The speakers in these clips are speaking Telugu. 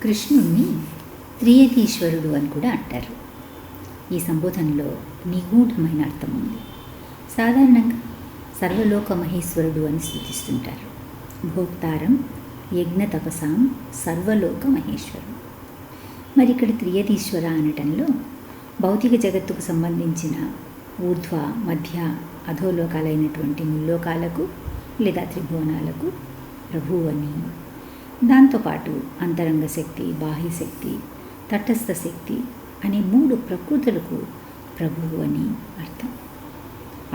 కృష్ణుణ్ణి త్రియతీశ్వరుడు అని కూడా అంటారు. ఈ సంబోధనలో నిగూఢమైన అర్థం ఉంది. సాధారణంగా సర్వలోక మహేశ్వరుడు అని స్తుతిస్తుంటారు. భోక్తారం యజ్ఞ తపసాం సర్వలోక మహేశ్వరుడు. మరి ఇక్కడ త్రియతీశ్వర అనటంలో భౌతిక జగత్తుకు సంబంధించిన ఊర్ధ్వ, మధ్య, అధోలోకాలైనటువంటి ముల్లోకాలకు లేదా త్రిభువనాలకు ప్రభువు అని, దాంతోపాటు అంతరంగ శక్తి, బాహ్య శక్తి, తటస్థ శక్తి అనే 3 ప్రకృతులకు ప్రభువు అని అర్థం.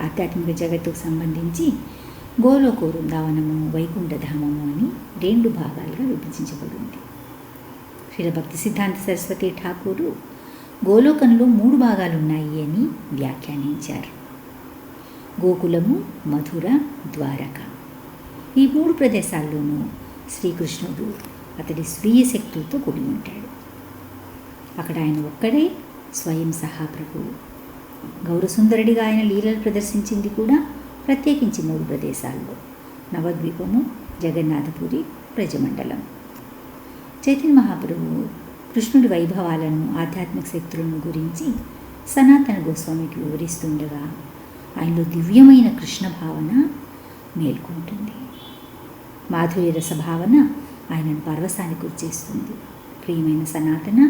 ఆధ్యాత్మిక జగత్తుకు సంబంధించి గోలోక వృందావనము, వైకుంఠధామము అని 2 భాగాలుగా విభజించబడింది. శ్రీల భక్తి సిద్ధాంత సరస్వతి ఠాకూరు గోలోకంలో 3 భాగాలున్నాయి అని వ్యాఖ్యానించారు. గోకులము, మధుర, ద్వారక. ఈ 3 ప్రదేశాల్లోనూ శ్రీకృష్ణుడు అతడి స్వీయ శక్తులతో కూడి ఉంటాడు. అక్కడ ఆయన ఒక్కడే స్వయం సహా ప్రభువు. గౌరసుందరుడిగా ఆయన లీలలు ప్రదర్శించింది కూడా ప్రత్యేకించి 3 ప్రదేశాల్లో: నవద్వీపము, జగన్నాథపురి, బ్రజమండలం. చైతన్య మహాప్రభువు కృష్ణుడి వైభవాలను, ఆధ్యాత్మిక శక్తులను గురించి సనాతన గోస్వామికి వివరిస్తుండగా ఆయనలో దివ్యమైన కృష్ణ భావన మేల్కొంటుంది. మాధుర్య రస భావన ఆయనను పరవశానికి గురిచేస్తుంది. ప్రియమైన సనాతన,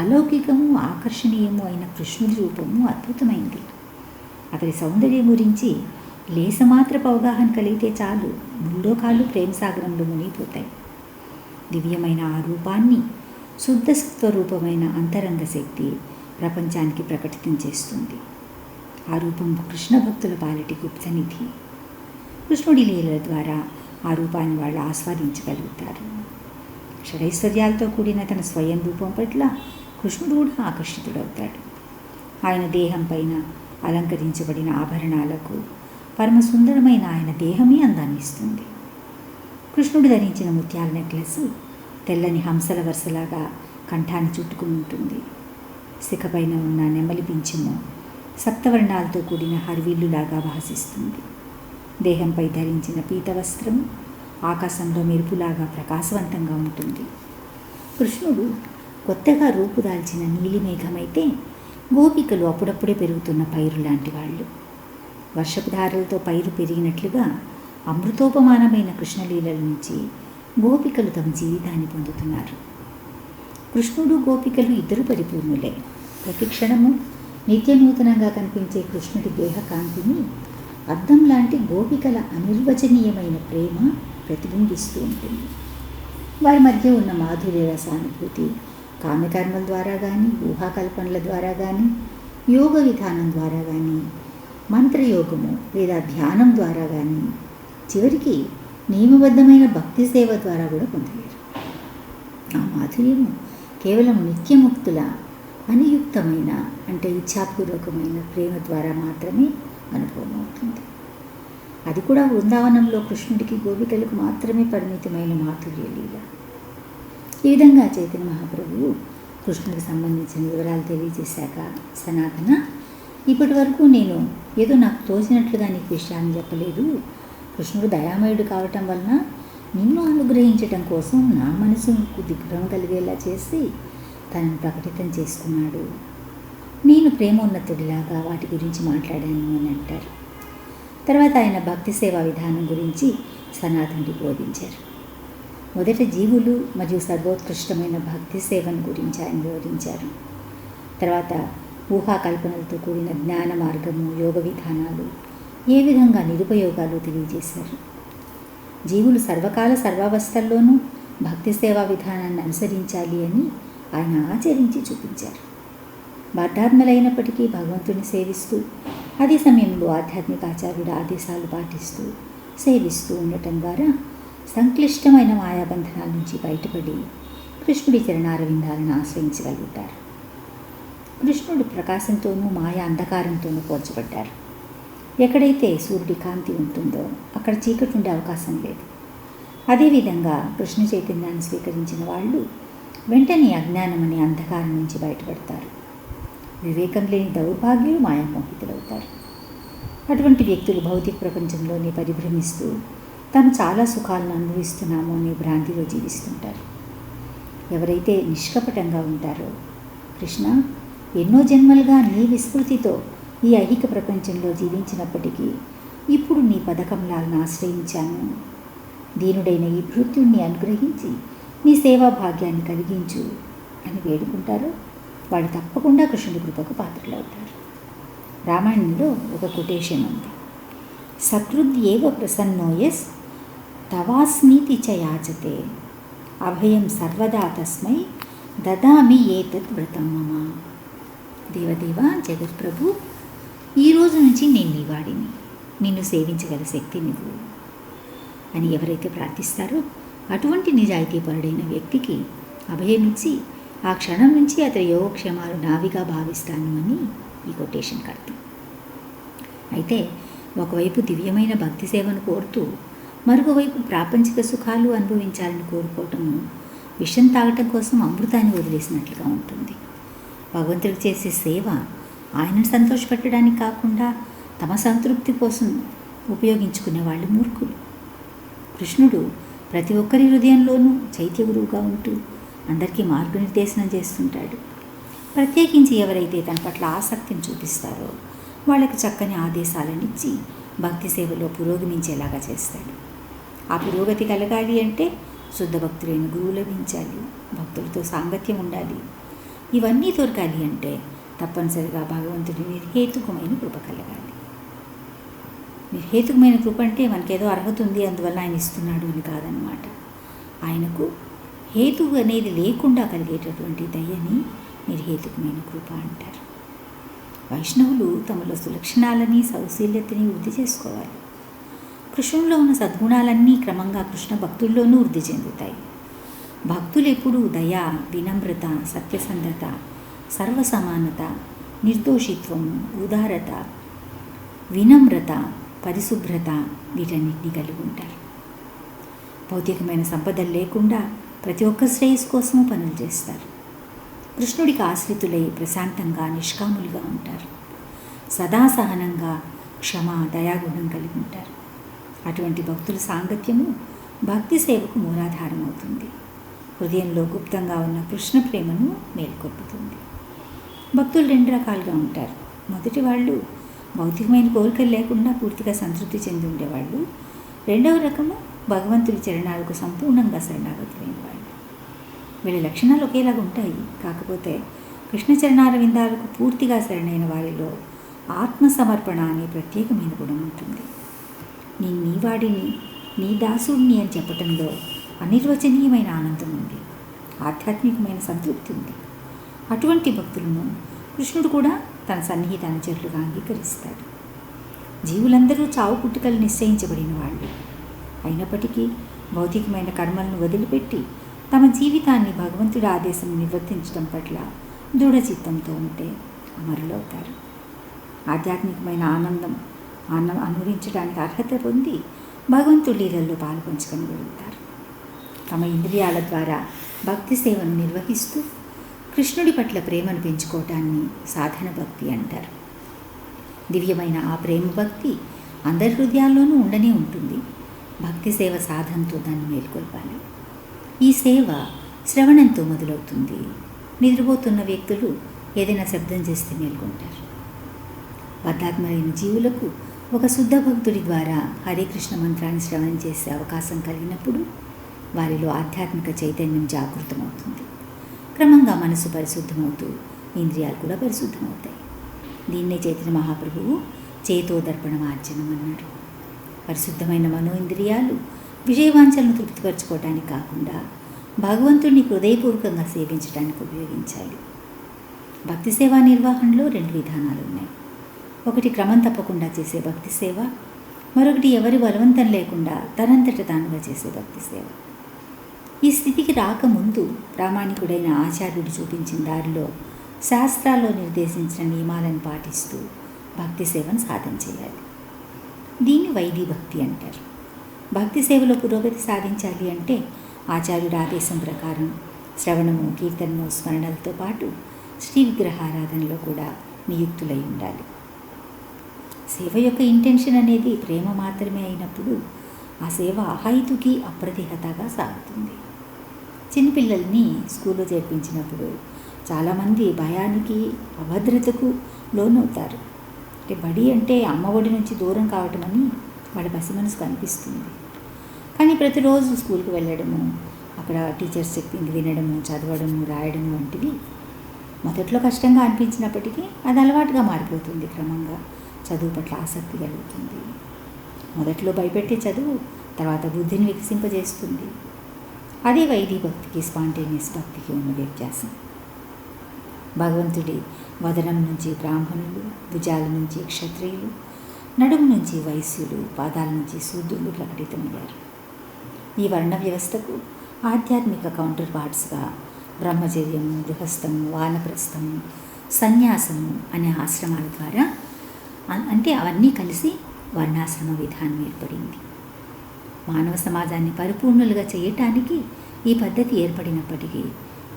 అలౌకికము, ఆకర్షణీయము అయిన కృష్ణుడి రూపము అద్భుతమైంది. అతడి సౌందర్యం గురించి లేసమాత్రపు అవగాహన కలిగితే చాలు, ముల్లోకాలు ప్రేమసాగరంలో మునిగిపోతాయి. దివ్యమైన ఆ రూపాన్ని శుద్ధ స్వరూపమైన అంతరంగ శక్తి ప్రపంచానికి ప్రకటితం చేస్తుంది. ఆ రూపం కృష్ణ భక్తుల పాలిటి గుప్తనిధి. కృష్ణుడి లీలల ద్వారా ఆ రూపాన్ని వాళ్ళు ఆస్వాదించగలుగుతారు. షడైశ్వర్యాలతో కూడిన తన స్వయం రూపం పట్ల కృష్ణుడు కూడా ఆకర్షితుడవుతాడు. ఆయన దేహం పైన అలంకరించబడిన ఆభరణాలకు పరమ సుందరమైన ఆయన దేహమే అందాన్ని ఇస్తుంది. కృష్ణుడు ధరించిన ముత్యాల నెక్లెస్ తెల్లని హంసల వరుసలాగా కంఠాన్ని చుట్టుకుని ఉంటుంది. శిఖపైన ఉన్న నెమలి పింఛము సప్తవర్ణాలతో కూడిన హరివిల్లులాగా భాసిస్తుంది. దేహంపై ధరించిన పీతవస్త్రం ఆకాశంలో మెరుపులాగా ప్రకాశవంతంగా ఉంటుంది. కృష్ణుడు కొత్తగా రూపుదాల్చిన నీలిమేఘమైతే గోపికలు అప్పుడప్పుడే పెరుగుతున్న పైరు లాంటి వాళ్ళు. వర్షపు ధారలతో పైరు పెరిగినట్లుగా అమృతోపమానమైన కృష్ణలీలల నుంచి గోపికలు తమ జీవితాన్ని పొందుతున్నారు. కృష్ణుడు, గోపికలు ఇద్దరు పరిపూర్ణులే. ప్రతి క్షణము నిత్యనూతనంగా కనిపించే కృష్ణుడి దేహకాంతిని అద్దం లాంటి గోపికల అనిర్వచనీయమైన ప్రేమ ప్రతిబింబిస్తూ ఉంటుంది. వారి మధ్య ఉన్న మాధుర్య రసానుభూతి కామ్యకర్మల ద్వారా కానీ, ఊహాకల్పనల ద్వారా కానీ, యోగ విధానం ద్వారా కానీ, మంత్రయోగము లేదా ధ్యానం ద్వారా కానీ, చివరికి నియమబద్ధమైన భక్తి సేవ ద్వారా కూడా పొందలేరు. ఆ మాధుర్యము కేవలం నిత్యముక్తుల అనియుక్తమైన, అంటే ఇచ్ఛాపూర్వకమైన ప్రేమ ద్వారా మాత్రమే అనుభవం అవుతుంది. అది కూడా వృందావనంలో కృష్ణుడికి, గోపికలకు మాత్రమే పరిమితమైన మాధుర్య లీల. ఈ విధంగా చైతన్య మహాప్రభువు కృష్ణుడికి సంబంధించిన వివరాలు తెలియజేశాక, సనాతన, ఇప్పటి వరకు నేను ఏదో నాకు తోచినట్లుగా నీకు విషయాన్ని చెప్పలేదు. కృష్ణుడు దయామయుడు కావటం వలన నిన్ను అనుగ్రహించటం కోసం నా మనసుకు దిగ్భ్రమ కలిగేలా చేసి తనను ప్రకటితం చేసుకున్నాడు. నేను ప్రేమోన్నతుడిలాగా వాటి గురించి మాట్లాడాను అని అంటారు. తర్వాత ఆయన భక్తి సేవా విధానం గురించి సనాతనుడికి బోధించారు. మొదట జీవులు మరియు సర్వోత్కృష్టమైన భక్తి సేవను గురించి ఆయన వివరించారు. తర్వాత ఊహాకల్పనలతో కూడిన జ్ఞాన మార్గము, యోగ విధానాలు, ఏ విధంగా నిరుపయోగాలు తెలియజేశారు. జీవులు సర్వకాల సర్వావస్థల్లోనూ భక్తి సేవా విధానాన్ని అనుసరించాలి అని ఆయన ఆచరించి చూపించారు. బద్ధాత్మలైనప్పటికీ భగవంతుని సేవిస్తూ, అదే సమయంలో ఆధ్యాత్మిక ఆచార్యుడి ఆదేశాలు పాటిస్తూ సేవిస్తూ ఉండటం ద్వారా సంక్లిష్టమైన మాయాబంధనాల నుంచి బయటపడి కృష్ణుడి చరణారవిందాలను ఆశ్రయించగలుగుతారు. కృష్ణుడు ప్రకాశంతోనూ మాయ అంధకారంతోనూ పోల్చబడ్డారు. ఎక్కడైతే సూర్యుడి కాంతి ఉంటుందో అక్కడ చీకటి ఉండే అవకాశం లేదు. అదేవిధంగా కృష్ణ చైతన్యాన్ని స్వీకరించిన వాళ్ళు వెంటనే అజ్ఞానం అనే అంధకారం నుంచి బయటపడతారు. వివేకం లేని దౌర్భాగ్యులు మాయామోహితులవుతారు. అటువంటి వ్యక్తులు భౌతిక ప్రపంచంలోనే పరిభ్రమిస్తూ తాము చాలా సుఖాలను అనుభవిస్తున్నాము అనే భ్రాంతిలో జీవిస్తుంటారు. ఎవరైతే నిష్కపటంగా ఉంటారో, కృష్ణ, ఎన్నో జన్మలుగా నీ విస్మృతితో ఈ ఐహిక ప్రపంచంలో జీవించినప్పటికీ ఇప్పుడు నీ పదకమలాలను ఆశ్రయించాను. దీనుడైన ఈ భృత్యుణ్ణి అనుగ్రహించి నీ సేవా భాగ్యాన్ని కలిగించు అని వేడుకుంటారో వాళ్ళు తప్పకుండా కృష్ణుడి కృపకు పాత్రలవుతారు. రామాయణంలో ఒక కొటేషన్ ఉంది. సకృద్యేవ ప్రసన్నోయస్ తవాస్మీతి చ యాచతే అభయం సర్వదా తస్మై దదామి ఏతత్ వ్రతం మమ. దేవదేవ జగత్ప్రభు, ఈరోజు నుంచి నేను నీ వాడిని, నిన్ను సేవించగల శక్తి నువ్వు అని ఎవరైతే ప్రార్థిస్తారో అటువంటి నిజాయితీపరుడైన వ్యక్తికి అభయమిచ్చి ఆ క్షణం నుంచి అతని యోగక్షేమాలు నావిగా భావిస్తాను అని ఈ కొటేషన్కి అర్థం. అయితే ఒకవైపు దివ్యమైన భక్తి సేవను కోరుతూ మరొకవైపు ప్రాపంచిక సుఖాలు అనుభవించాలని కోరుకోవటము విషం తాగటం కోసం అమృతాన్ని వదిలేసినట్లుగా ఉంటుంది. భగవంతుడికి చేసే సేవ ఆయనను సంతోషపెట్టడానికి కాకుండా తమ సంతృప్తి కోసం ఉపయోగించుకునే వాళ్ళు మూర్ఖులు. కృష్ణుడు ప్రతి ఒక్కరి హృదయంలోనూ చైత్య గురువుగా ఉంటూ అందరికీ మార్గనిర్దేశనం చేస్తుంటాడు. ప్రత్యేకించి ఎవరైతే తన పట్ల ఆసక్తిని చూపిస్తారో వాళ్ళకి చక్కని ఆదేశాలను ఇచ్చి భక్తి సేవలో పురోగమించేలాగా చేస్తాడు. ఆ పురోగతి కలగాలి అంటే శుద్ధ భక్తులైన గురువు లభించాలి, భక్తులతో సాంగత్యం ఉండాలి. ఇవన్నీ దొరకాలి అంటే తప్పనిసరిగా భగవంతుడి నిర్హేతుకమైన కృప కలగాలి. నిర్హేతుకమైన కృప అంటే మనకేదో అర్హత ఉంది అందువల్ల ఆయన ఇస్తున్నాడు అని కాదనమాట. ఆయనకు హేతు అనేది లేకుండా కలిగేటటువంటి దయని నిర్హేతుకమైన కృప అంటారు. వైష్ణవులు తమలో సులక్షణాలని సౌశీల్యతని వృద్ధి చేసుకోవాలి. కృష్ణుల్లో ఉన్న సద్గుణాలన్నీ క్రమంగా కృష్ణ భక్తుల్లోనూ వృద్ధి చెందుతాయి. భక్తులు ఎప్పుడూ దయ, వినమ్రత, సత్యసంధత, సర్వసమానత, నిర్దోషిత్వం, ఉదారత, వినమ్రత, పరిశుభ్రత వీటన్నిటినీ కలిగి ఉంటారు. భౌతికమైన సంపదలు లేకుండా ప్రతి ఒక్క శ్రేయస్సు కోసము పనులు చేస్తారు. కృష్ణుడికి ఆశ్రితులై ప్రశాంతంగా నిష్కాములుగా ఉంటారు. సదా సహనంగా క్షమ, దయాగుణం కలిగి ఉంటారు. అటువంటి భక్తుల సాంగత్యము భక్తి సేవకు మూలాధారం అవుతుంది. హృదయంలో గుప్తంగా ఉన్న కృష్ణ ప్రేమను మేల్కొల్పుతుంది. భక్తులు రెండు రకాలుగా ఉంటారు. మొదటి వాళ్ళు భౌతికమైన కోరికలు లేకుండా పూర్తిగా సంతృప్తి చెంది ఉండేవాళ్ళు. రెండవ రకము భగవంతుడి చరణాలకు సంపూర్ణంగా శరణాగతులైన వాళ్ళు. వీళ్ళ లక్షణాలు ఒకేలాగా ఉంటాయి. కాకపోతే కృష్ణ చరణాల విందాలకు పూర్తిగా శరణైన వారిలో ఆత్మసమర్పణ అనే ప్రత్యేకమైన గుణం ఉంటుంది. నేను నీ వాడిని, నీ దాసుడిని అని చెప్పటంలో అనిర్వచనీయమైన ఆనందం ఉంది, ఆధ్యాత్మికమైన సంతృప్తి ఉంది. అటువంటి భక్తులను కృష్ణుడు కూడా తన సన్నిహిత అనుచరులుగా అంగీకరిస్తాడు. జీవులందరూ చావు పుట్టుకలు నిశ్చయించబడిన వాళ్ళు అయినప్పటికీ భౌతికమైన కర్మలను వదిలిపెట్టి తమ జీవితాన్ని భగవంతుడి ఆదేశం నిర్వర్తించడం పట్ల దృఢచిత్తంతో ఉంటే అమరులవుతారు. ఆధ్యాత్మికమైన ఆనందం అనుభవించడానికి అర్హత పొంది భగవంతుడి లీలల్లో పాల్పంచుకొనగలుగుతారు. తమ ఇంద్రియాల ద్వారా భక్తి సేవను నిర్వహిస్తూ కృష్ణుడి పట్ల ప్రేమను పెంచుకోవటాన్ని సాధన భక్తి అంటారు. దివ్యమైన ఆ ప్రేమ భక్తి అందరి హృదయాల్లోనూ ఉండనే ఉంటుంది. భక్తి సేవ సాధనతో దాన్ని మేల్కొల్పాలి. ఈ సేవ శ్రవణంతో మొదలవుతుంది. నిద్రపోతున్న వ్యక్తులు ఏదైనా శబ్దం చేస్తే మేల్కొంటారు. బద్ధాత్మలైన జీవులకు ఒక శుద్ధ భక్తుడి ద్వారా హరే కృష్ణ మంత్రాన్ని శ్రవణం చేసే అవకాశం కలిగినప్పుడు వారిలో ఆధ్యాత్మిక చైతన్యం జాగృతమవుతుంది. క్రమంగా మనసు పరిశుద్ధమవుతూ ఇంద్రియాలు కూడా పరిశుద్ధమవుతాయి. దీన్నే చైతన్య మహాప్రభువు చేతోదర్పణమార్జనం అన్నారు. పరిశుద్ధమైన మనోఇంద్రియాలు విజయవాంఛలను తృప్తిపరచుకోవడానికి కాకుండా భగవంతుడిని హృదయపూర్వకంగా సేవించడానికి ఉపయోగించాలి. భక్తి సేవా నిర్వహణలో రెండు విధానాలు ఉన్నాయి. ఒకటి క్రమం తప్పకుండా చేసే భక్తి సేవ, మరొకటి ఎవరి బలవంతం లేకుండా తనంతట తానుగా చేసే భక్తి సేవ. ఈ స్థితికి రాకముందు ప్రామాణికుడైన ఆచార్యుడు చూపించిన దారిలో శాస్త్రాల్లో నిర్దేశించిన నియమాలను పాటిస్తూ భక్తి సేవను సాధన చేయాలి. దీన్ని వైదీ భక్తి అంటారు. భక్తి సేవలో పురోగతి సాధించాలి అంటే ఆచార్యుడి ఆదేశం ప్రకారం శ్రవణము, కీర్తనము, స్మరణలతో పాటు శ్రీ విగ్రహారాధనలో కూడా నియుక్తులై ఉండాలి. సేవ యొక్క ఇంటెన్షన్ అనేది ప్రేమ మాత్రమే అయినప్పుడు ఆ సేవ అహైతుకి అప్రతిహతగా సాగుతుంది. చిన్నపిల్లల్ని స్కూల్లో చేర్పించినప్పుడు చాలామంది భయానికి, అభద్రతకు లోనవుతారు. అంటే బడి అంటే అమ్మ ఒడి నుంచి దూరం కావటం అని వాళ్ళ పసి మనసుకు అనిపిస్తుంది. కానీ ప్రతిరోజు స్కూల్కి వెళ్ళడము, అక్కడ టీచర్స్ చెప్పింది వినడము, చదవడము, రాయడము వంటివి మొదట్లో కష్టంగా అనిపించినప్పటికీ అది అలవాటుగా మారిపోతుంది. క్రమంగా చదువు పట్ల ఆసక్తి కలుగుతుంది. మొదట్లో భయపెట్టే చదువు తర్వాత బుద్ధిని వికసింపజేస్తుంది. అదే వైదిక భక్తికి, స్పాంటేనియస్ భక్తికి ఉన్న వ్యత్యాసం. భగవంతుడి వదనం నుంచి బ్రాహ్మణులు, భుజాల నుంచి క్షత్రియులు, నడుము నుంచి వైశ్యులు, పాదాల నుంచి శూద్రులు ప్రకటితమయ్యారు. ఈ వర్ణ వ్యవస్థకు ఆధ్యాత్మిక కౌంటర్ పార్ట్స్గా బ్రహ్మచర్యము, గృహస్థము, వానప్రస్థము, సన్యాసము అనే ఆశ్రమాల ద్వారా అంటే అవన్నీ కలిసి వర్ణాశ్రమ విధానం ఏర్పడింది. మానవ సమాజాన్ని పరిపూర్ణులుగా చేయటానికి ఈ పద్ధతి ఏర్పడినప్పటికీ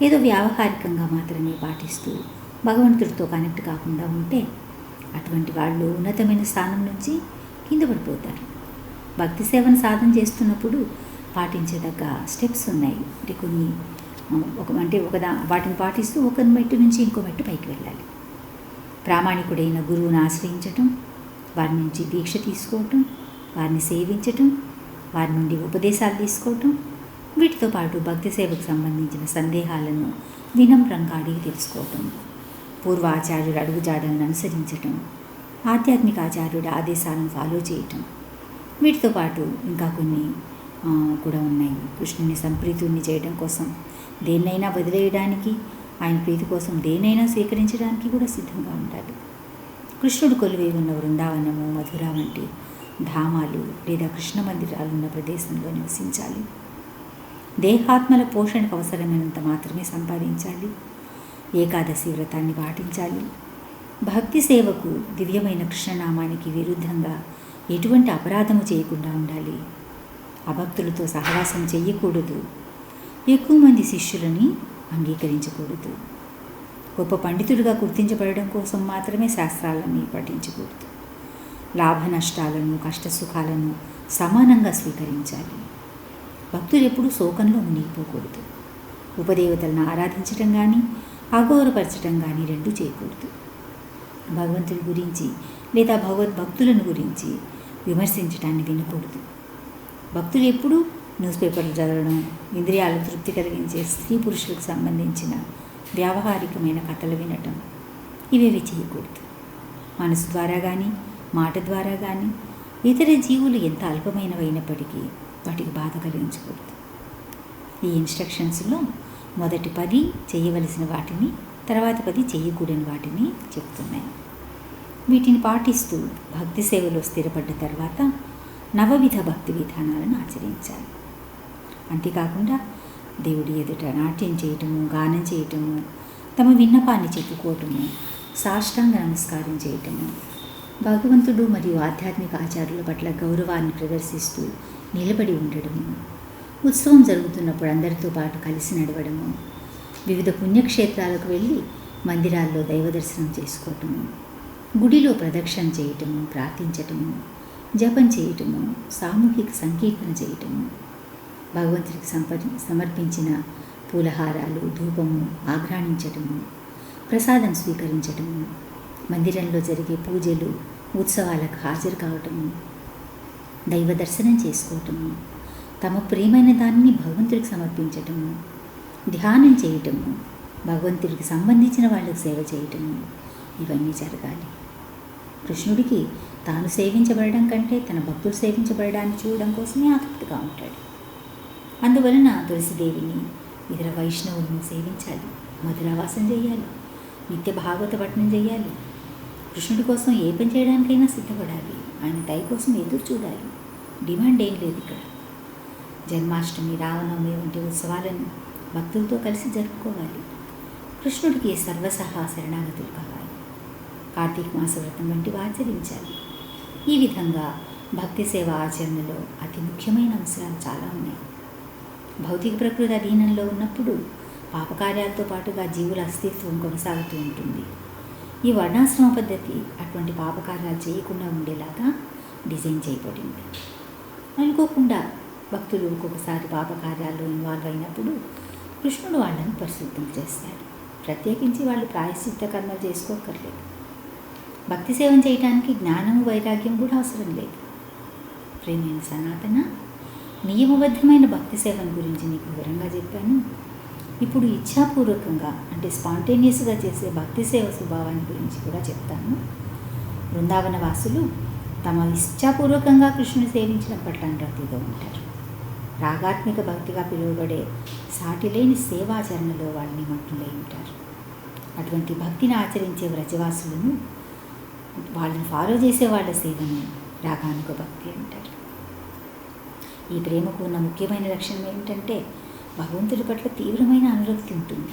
ఏదో వ్యావహారికంగా మాత్రమే పాటిస్తూ భగవంతుడితో కనెక్ట్ కాకుండా ఉంటే అటువంటి వాళ్ళు ఉన్నతమైన స్థానం నుంచి కింద పడిపోతారు. భక్తి సేవను సాధన చేస్తున్నప్పుడు పాటించదగ్గ స్టెప్స్ ఉన్నాయి. అంటే కొన్ని వాటిని పాటిస్తూ ఒక మెట్టు నుంచి ఇంకో మెట్టు పైకి వెళ్ళాలి. ప్రామాణికుడైన గురువును ఆశ్రయించటం, వారి నుంచి దీక్ష తీసుకోవటం, వారిని సేవించటం, వారి నుండి ఉపదేశాలు తీసుకోవటం, వీటితో పాటు భక్తి సేవకు సంబంధించిన సందేహాలను వినమ్రంగా అడిగి తెలుసుకోవటం, పూర్వాచార్యుడు అడుగుజాడలను అనుసరించటం, ఆధ్యాత్మిక ఆచార్యుడి ఆదేశాలను ఫాలో చేయటం, వీటితో పాటు ఇంకా కొన్ని కూడా ఉన్నాయి. కృష్ణుని సంప్రీతుడిని చేయడం కోసం దేన్నైనా వదిలేయడానికి, ఆయన ప్రీతి కోసం దేన్నైనా స్వీకరించడానికి కూడా సిద్ధంగా ఉండాలి. కృష్ణుడు కొలువై ఉన్న బృందావనము, మధుర వంటి ధామాలు లేదా కృష్ణ మందిరాలు ఉన్న ప్రదేశంలో నివసించాలి. దేహాత్మల పోషణకు అవసరమైనంత మాత్రమే సంపాదించాలి. ఏకాదశి వ్రతాన్ని పాటించాలి. భక్తి సేవకు, దివ్యమైన కృష్ణనామానికి విరుద్ధంగా ఎటువంటి అపరాధము చేయకుండా ఉండాలి. అభక్తులతో సహవాసం చెయ్యకూడదు. ఎక్కువ మంది శిష్యులని అంగీకరించకూడదు. గొప్ప పండితుడిగా గుర్తించబడడం కోసం మాత్రమే శాస్త్రాలని పఠించకూడదు. లాభ నష్టాలను, కష్టసుఖాలను సమానంగా స్వీకరించాలి. భక్తులు ఎప్పుడూ శోకంలో మునిగిపోకూడదు. ఉపదేవతలను ఆరాధించటం కానీ, అగౌరవపరచటం కానీ రెండూ చేయకూడదు. భగవంతుడి గురించి లేదా భగవద్భక్తులను గురించి విమర్శించటాన్ని వినకూడదు. భక్తులు ఎప్పుడూ న్యూస్ పేపర్లు చదవడం, ఇంద్రియాలు తృప్తి కలిగించే స్త్రీ పురుషులకు సంబంధించిన వ్యావహారికమైన కథలు వినటం ఇవేవి చేయకూడదు. మనసు ద్వారా కానీ, మాట ద్వారా కానీ ఇతర జీవులు ఎంత అల్పమైనవైనప్పటికీ వాటికి బాధ కలిగించకూడదు. ఈ ఇన్స్ట్రక్షన్స్లో మొదటి 10 చేయవలసిన వాటిని, తర్వాత 10 చేయకూడని వాటిని చెప్తున్నాయి. వీటిని పాటిస్తూ భక్తి సేవలో స్థిరపడ్డ తర్వాత నవవిధ భక్తి విధానాలను ఆచరించాలి. అంతేకాకుండా దేవుడి ఎదుట నాట్యం చేయటము, గానం చేయటము, తమ విన్నపాన్ని చెప్పుకోవటము, సాష్టాంగ నమస్కారం చేయటము, భగవంతుడు మరియు ఆధ్యాత్మిక ఆచార్యుల పట్ల గౌరవాన్ని ప్రదర్శిస్తూ నిలబడి ఉండడము, ఉత్సవం జరుగుతున్నప్పుడు అందరితో పాటు కలిసి నడవడము, వివిధ పుణ్యక్షేత్రాలకు వెళ్ళి మందిరాల్లో దైవ దర్శనం చేసుకోవటము, గుడిలో ప్రదక్షిణ చేయటము, ప్రార్థించటము, జపం చేయటము, సామూహిక సంకీర్తన చేయటము, భగవంతుడికి సమర్పించిన పూలహారాలు, ధూపము ఆఘ్రాణించటము, ప్రసాదం స్వీకరించటము, మందిరంలో జరిగే పూజలు, ఉత్సవాలకు హాజరు కావటము, దైవ దర్శనం చేసుకోవటము, తమ ప్రియమైన దాన్ని భగవంతుడికి సమర్పించటము, ధ్యానం చేయటము, భగవంతుడికి సంబంధించిన వాళ్ళకి సేవ చేయటము, ఇవన్నీ జరగాలి. కృష్ణుడికి తాను సేవించబడడం కంటే తన భక్తులు సేవించబడడాన్ని చూడడం కోసమే ఆసక్తిగా ఉంటాడు. అందువలన తులసిదేవిని, ఇతర వైష్ణవులను సేవించాలి, మధురావాసం చేయాలి, నిత్య భాగవత పఠనం చేయాలి. కృష్ణుడి కోసం ఏ పని చేయడానికైనా సిద్ధపడాలి. ఆయన దయ కోసం ఎదురు చూడాలి. డిమాండ్ ఏం లేదు ఇక్కడ. జన్మాష్టమి, రామనవమి వంటి ఉత్సవాలను భక్తులతో కలిసి జరుపుకోవాలి. కృష్ణుడికి సర్వసహా శరణాగతులు కావాలి. కార్తీక మాస వ్రతం వంటివి ఆచరించాలి. ఈ విధంగా భక్తి సేవ ఆచరణలో అతి ముఖ్యమైన అంశాలు చాలా ఉన్నాయి. భౌతిక ప్రకృతి అధీనంలో ఉన్నప్పుడు పాపకార్యాలతో పాటుగా జీవుల అస్తిత్వం కొనసాగుతూ ఉంటుంది. ఈ వర్ణాశ్రమ పద్ధతి అటువంటి పాపకార్యాలు చేయకుండా ఉండేలాగా డిజైన్ చేయబడింది. అనుకోకుండా భక్తులు ఒక్కొక్కసారి పాపకార్యాల్లో ఇన్వాల్వ్ అయినప్పుడు కృష్ణుడు వాళ్ళని పరిశుద్ధం చేస్తాడు. ప్రత్యేకించి వాళ్ళు ప్రాయశ్చిత్త కర్మలు చేసుకోక్కర్లేదు. భక్తి సేవం చేయడానికి జ్ఞానము వైరాగ్యం కూడా అవసరం లేదు. ప్రేమైన సనాతన, నియమబద్ధమైన భక్తి సేవను గురించి నీకు వివరంగా చెప్పాను. ఇప్పుడు ఇచ్ఛాపూర్వకంగా అంటే స్పాంటేనియస్గా చేసే భక్తి సేవ స్వభావాన్ని గురించి కూడా చెప్తాను. బృందావన వాసులు తమ ఇచ్ఛాపూర్వకంగా కృష్ణుని సేవించడం పట్ల అనురక్తిగా ఉంటారు. రాగాత్మిక భక్తిగా పిలువబడే సాటిలేని సేవాచరణలో వాళ్ళు నిమగ్నులై ఉంటారు. అటువంటి భక్తిని ఆచరించే వ్రజవాసులను, వాళ్ళని ఫాలో చేసే వాళ్ళ సేవను రాగానుక భక్తి అంటారు. ఈ ప్రేమకు ఉన్న ముఖ్యమైన లక్షణం ఏమిటంటే భగవంతుడి పట్ల తీవ్రమైన అనురక్తి ఉంటుంది.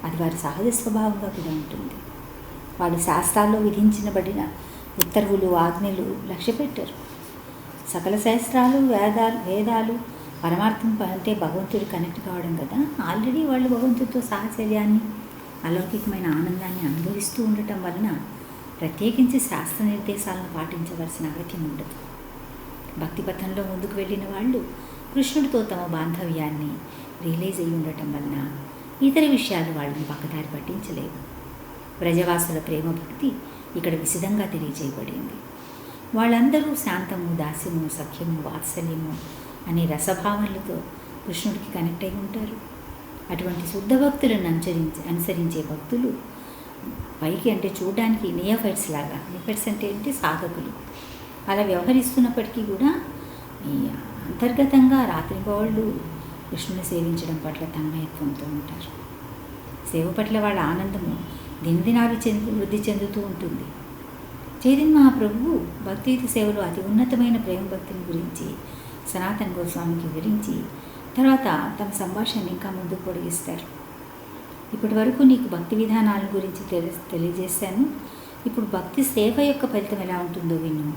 అది వారి సహజ స్వభావంగా కూడా ఉంటుంది. వాళ్ళు శాస్త్రాల్లో విధించబడిన ఉత్తర్వులు, ఆజ్ఞలు లక్ష్య పెట్టరు. సకల శాస్త్రాలు, వేదాలు పరమార్థం అంటే భగవంతుడు కనెక్ట్ కావడం కదా. ఆల్రెడీ వాళ్ళు భగవంతుడితో సాహచర్యాన్ని, అలౌకికమైన ఆనందాన్ని అనుభవిస్తూ ఉండటం వలన ప్రత్యేకించి శాస్త్ర నిర్దేశాలను పాటించవలసిన అగత్యం ఉండదు. భక్తి పథంలో ముందుకు వెళ్ళిన వాళ్ళు కృష్ణుడితో తమ బాంధవ్యాన్ని రియలైజ్ అయ్యి ఉండటం వలన ఇతర విషయాలు వాళ్ళని పక్కదారి పట్టించలేవు. వ్రజవాసుల ప్రేమ భక్తి ఇక్కడ విశదంగా తెలియజేయబడింది. వాళ్ళందరూ శాంతము, దాస్యము, సఖ్యము, వాత్సల్యము అనే రసభావనలతో కృష్ణుడికి కనెక్ట్ అయి ఉంటారు. అటువంటి శుద్ధ భక్తులను అనుసరించే భక్తులు పైకి అంటే చూడడానికి నియోఫైట్స్ లాగా, నియోఫైట్స్ అంటే ఏంటి, సాధకులు అలా వ్యవహరిస్తున్నప్పటికీ కూడా ఈ అంతర్గతంగా రాత్రింబవళ్ళు కృష్ణుని సేవించడం పట్ల తన్మయత్వంతో ఉంటారు. సేవ పట్ల వాళ్ళ ఆనందము వృద్ధి చెందుతూ ఉంటుంది. చైతన్య మహాప్రభువు భక్తియుత సేవలో అతి ఉన్నతమైన ప్రేమ భక్తిని గురించి సనాతన గోస్వామికి వివరించి తర్వాత తమ సంభాషణని ఇంకా ముందుకు పొడిగిస్తారు. ఇప్పటి వరకు నీకు భక్తి విధానాల గురించి తెలియజేశాను. ఇప్పుడు భక్తి సేవ యొక్క ఫలితం ఎలా ఉంటుందో విను.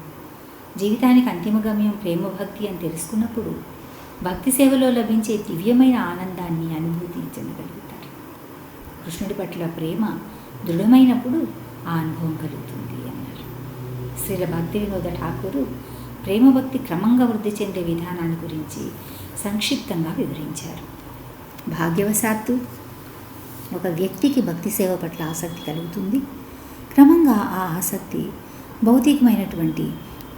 జీవితానికి అంతిమ గమ్యం ప్రేమ భక్తి అని తెలుసుకున్నప్పుడు భక్తి సేవలో లభించే దివ్యమైన ఆనందాన్ని అనుభూతి చెందగలుగుతారు. కృష్ణుడి పట్ల ప్రేమ దృఢమైనప్పుడు ఆ అనుభవం కలుగుతుంది అన్నారు. శ్రీల భక్తి వినోద ఠాకూరు ప్రేమ భక్తి క్రమంగా వృద్ధి చెందే విధానాన్ని గురించి సంక్షిప్తంగా వివరించారు. భాగ్యవశాత్తు ఒక వ్యక్తికి భక్తి సేవ పట్ల ఆసక్తి కలుగుతుంది. క్రమంగా ఆ ఆసక్తి భౌతికమైనటువంటి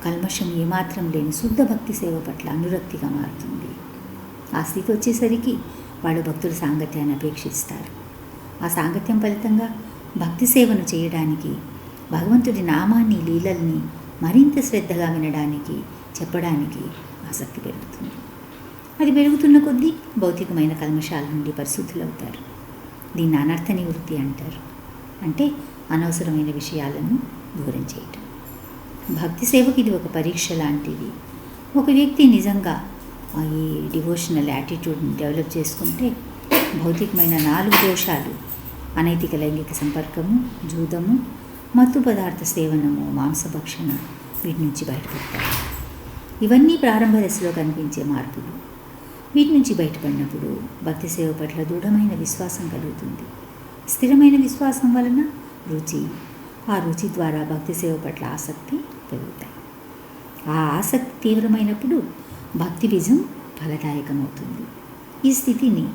కల్మషం ఏమాత్రం లేని శుద్ధ భక్తి సేవ పట్ల అనురక్తిగా మారుతుంది. ఆ స్థితి వచ్చేసరికి వాళ్ళు భక్తుల సాంగత్యాన్ని అపేక్షిస్తారు. ఆ సాంగత్యం ఫలితంగా భక్తి సేవను చేయడానికి, భగవంతుడి నామాన్ని, లీలల్ని మరింత శ్రద్ధగా వినడానికి, చెప్పడానికి ఆసక్తి పెరుగుతుంది. అది పెరుగుతున్న కొద్దీ భౌతికమైన కల్మషాల నుండి పరిశుద్ధులవుతారు. దీన్ని అనర్థ నివృత్తి అంటారు. అంటే అనవసరమైన విషయాలను దూరం చేయటం. భక్తి సేవకి ఇది ఒక పరీక్ష లాంటిది. ఒక వ్యక్తి నిజంగా ఈ డివోషనల్ యాటిట్యూడ్ని డెవలప్ చేసుకుంటే భౌతికమైన 4 దోషాలు, అనైతిక లైంగిక సంపర్కము, జూదము, మత్తు పదార్థ సేవనము, మాంసభక్షణ, వీటి నుంచి బయటపడతారు. ఇవన్నీ ప్రారంభ దశలో కనిపించే మార్పులు. వీటి నుంచి బయటపడినప్పుడు భక్తి సేవ పట్ల దృఢమైన విశ్వాసం కలుగుతుంది. స్థిరమైన విశ్వాసం వలన రుచి, ఆ రుచి ద్వారా భక్తి సేవ పట్ల ఆసక్తి పెరుగుతాయి. ఆ ఆసక్తి తీవ్రమైనప్పుడు భక్తి బీజం ఫలదాయకమవుతుంది. ఈ స్థితిని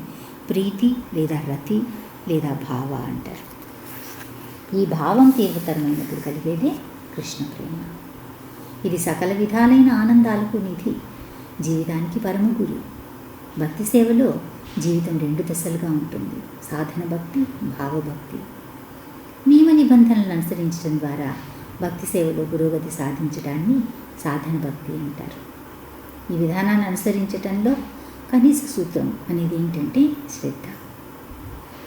ప్రీతి లేదా రతి లేదా భావ అంటారు. ఈ భావం తీవ్రతరమైనప్పుడు కలిగేదే కృష్ణ ప్రేమ. ఇది సకల విధాలైన ఆనందాలకు నిధి, జీవితానికి పరమ గురి. భక్తి సేవలో జీవితం 2 దశలుగా ఉంటుంది: సాధన భక్తి, భావభక్తి. నియమ నిబంధనలను అనుసరించడం ద్వారా భక్తి సేవలో పురోగతి సాధించడాన్ని సాధన భక్తి అంటారు. ఈ విధానాన్ని అనుసరించడంలో కనీస సూత్రం అనేది ఏంటంటే శ్రద్ధ.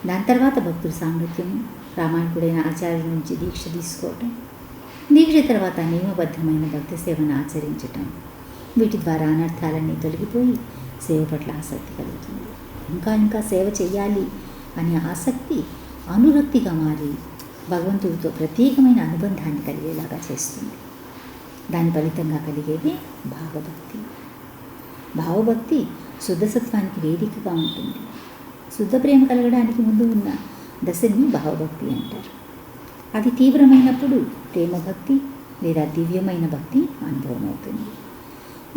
దాని తర్వాత భక్తుల సాంగత్యం, ప్రామాణికుడైన ఆచార్యుల నుంచి దీక్ష తీసుకోవటం, దీక్ష తర్వాత నియమబద్ధమైన భక్తి సేవను ఆచరించటం. వీటి ద్వారా అనర్థాలన్నీ తొలగిపోయి సేవ పట్ల ఆసక్తి కలుగుతుంది. ఇంకా సేవ చేయాలి అనే ఆసక్తి అనురక్తిగా మారి భగవంతుడితో ప్రత్యేకమైన అనుబంధాన్ని కలిగేలాగా చేస్తుంది. దాని ఫలితంగా కలిగేది భావభక్తి. భావభక్తి శుద్ధసత్వానికి వేదికగా ఉంటుంది. శుద్ధ ప్రేమ కలగడానికి ముందు ఉన్న దశని భావభక్తి అంటారు. అది తీవ్రమైనప్పుడు ప్రేమభక్తి లేదా దివ్యమైన భక్తి అనుభవం అవుతుంది.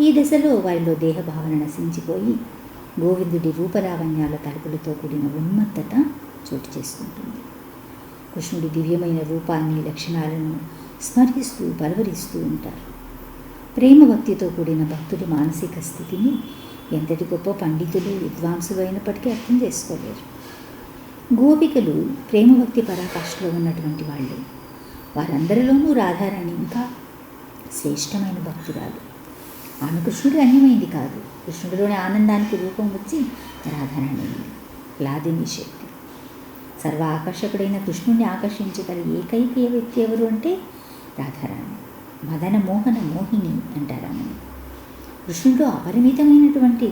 ఈ దశలో వారిలో దేహభావన నశించిపోయి గోవిందుడి రూపలావణ్యాల తలుపులతో కూడిన ఉన్మత్తత చోటు చేసుకుంటుంది. కృష్ణుడి దివ్యమైన రూపాన్ని, లక్షణాలను స్మరిస్తూ పలవరిస్తూ ఉంటారు. ప్రేమ భక్తితో కూడిన భక్తుడి మానసిక స్థితిని ఎంతటి గొప్ప పండితులు, విద్వాంసులు అయినప్పటికీ అర్థం చేసుకోలేరు. గోపికలు ప్రేమభక్తి పరాకాష్ఠలో ఉన్నటువంటి వాళ్ళు. వారందరిలోనూ రాధారాణి ఇంకా శ్రేష్టమైన భక్తురాలు. ఆమె కృష్ణుడి అన్యమైంది కాదు. కృష్ణుడిలోని ఆనందానికి రూపం వచ్చి రాధారాణి అయింది. లాదిని శక్తి. సర్వ ఆకర్షకుడైన కృష్ణుడిని ఆకర్షించగల ఏకైక వ్యక్తి ఎవరు అంటే రాధారాణి. మదన మోహన మోహిని అంటారు ఆమెను. కృష్ణుడిలో అపరిమితమైనటువంటి